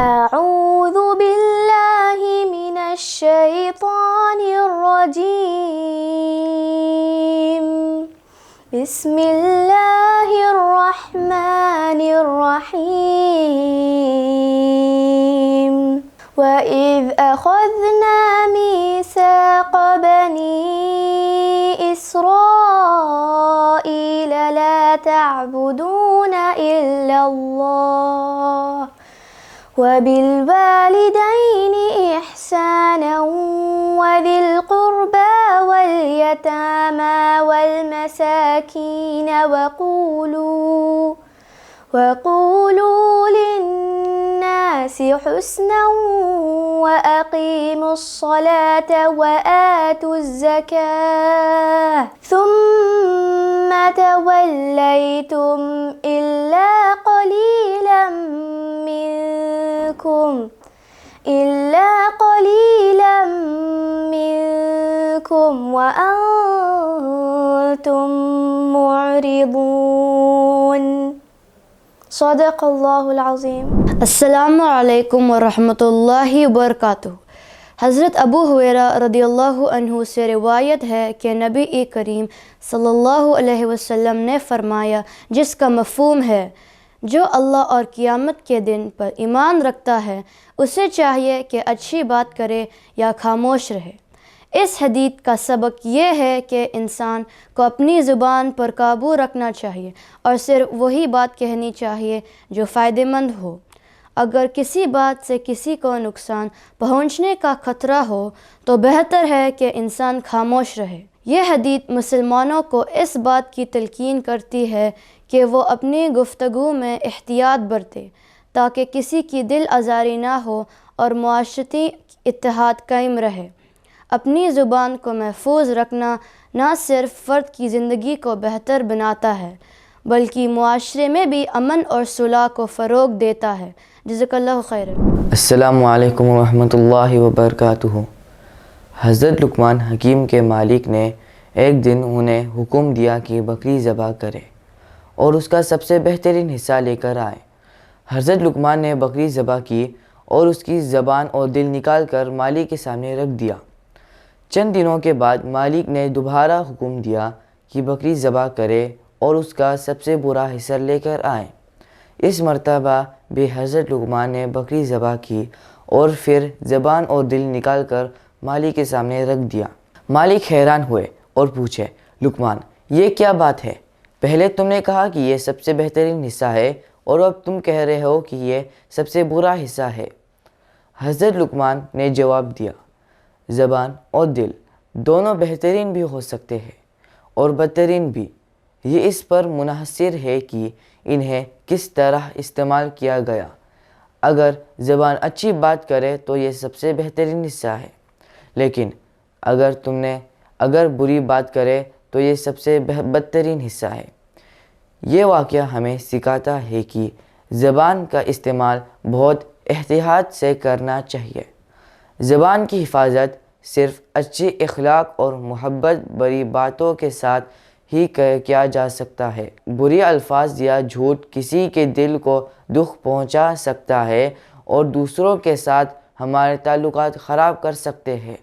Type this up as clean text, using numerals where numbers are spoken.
أعوذ بالله من الشيطان الرجيم. بسم الله الرحمن الرحيم. وإذ أخذنا ميثاق بني إسرائيل لا تعبدون إلا الله وبالوالدين إحسانا وذي القربى واليتامى والمساكين وقولوا للناس حسنا وأقيموا الصلاة وآتوا الزكاة ثم توليتم إلا قليلا منكم وأنتم معرضون. صدق اللہ العظیم. السلام علیکم ورحمۃ اللہ وبرکاتہ. حضرت ابو ہریرہ رضی اللہ عنہ سے روایت ہے کہ نبی کریم صلی اللہ علیہ وسلم نے فرمایا، جس کا مفہوم ہے جو اللہ اور قیامت کے دن پر ایمان رکھتا ہے اسے چاہیے کہ اچھی بات کرے یا خاموش رہے۔ اس حدیث کا سبق یہ ہے کہ انسان کو اپنی زبان پر قابو رکھنا چاہیے اور صرف وہی بات کہنی چاہیے جو فائدہ مند ہو۔ اگر کسی بات سے کسی کو نقصان پہنچنے کا خطرہ ہو تو بہتر ہے کہ انسان خاموش رہے۔ یہ حدیث مسلمانوں کو اس بات کی تلقین کرتی ہے کہ وہ اپنی گفتگو میں احتیاط برتے تاکہ کسی کی دل آزاری نہ ہو اور معاشرتی اتحاد قائم رہے۔ اپنی زبان کو محفوظ رکھنا نہ صرف فرد کی زندگی کو بہتر بناتا ہے بلکہ معاشرے میں بھی امن اور صلح کو فروغ دیتا ہے۔ جزاک اللہ خیر. السلام علیکم ورحمۃ اللہ وبرکاتہ. حضرت لقمان حکیم کے مالک نے ایک دن انہیں حکم دیا کہ بکری ذبح کرے اور اس کا سب سے بہترین حصہ لے کر آئے۔ حضرت لقمان نے بکری ذبح کی اور اس کی زبان اور دل نکال کر مالک کے سامنے رکھ دیا۔ چند دنوں کے بعد مالک نے دوبارہ حکم دیا کہ بکری ذبح کرے اور اس کا سب سے برا حصہ لے کر آئے۔ اس مرتبہ بھی حضرت لقمان نے بکری ذبح کی اور پھر زبان اور دل نکال کر مالک کے سامنے رکھ دیا۔ مالک حیران ہوئے اور پوچھے، لقمان یہ کیا بات ہے؟ پہلے تم نے کہا کہ یہ سب سے بہترین حصہ ہے اور اب تم کہہ رہے ہو کہ یہ سب سے برا حصہ ہے۔ حضرت لقمان نے جواب دیا، زبان اور دل دونوں بہترین بھی ہو سکتے ہیں اور بدترین بھی، یہ اس پر منحصر ہے کہ انہیں کس طرح استعمال کیا گیا۔ اگر زبان اچھی بات کرے تو یہ سب سے بہترین حصہ ہے، لیکن اگر بری بات کرے تو یہ سب سے بدترین حصہ ہے۔ یہ واقعہ ہمیں سکھاتا ہے کہ زبان کا استعمال بہت احتیاط سے کرنا چاہیے۔ زبان کی حفاظت صرف اچھی اخلاق اور محبت بری باتوں کے ساتھ ہی کیا جا سکتا ہے۔ بری الفاظ یا جھوٹ کسی کے دل کو دکھ پہنچا سکتا ہے اور دوسروں کے ساتھ ہمارے تعلقات خراب کر سکتے ہیں۔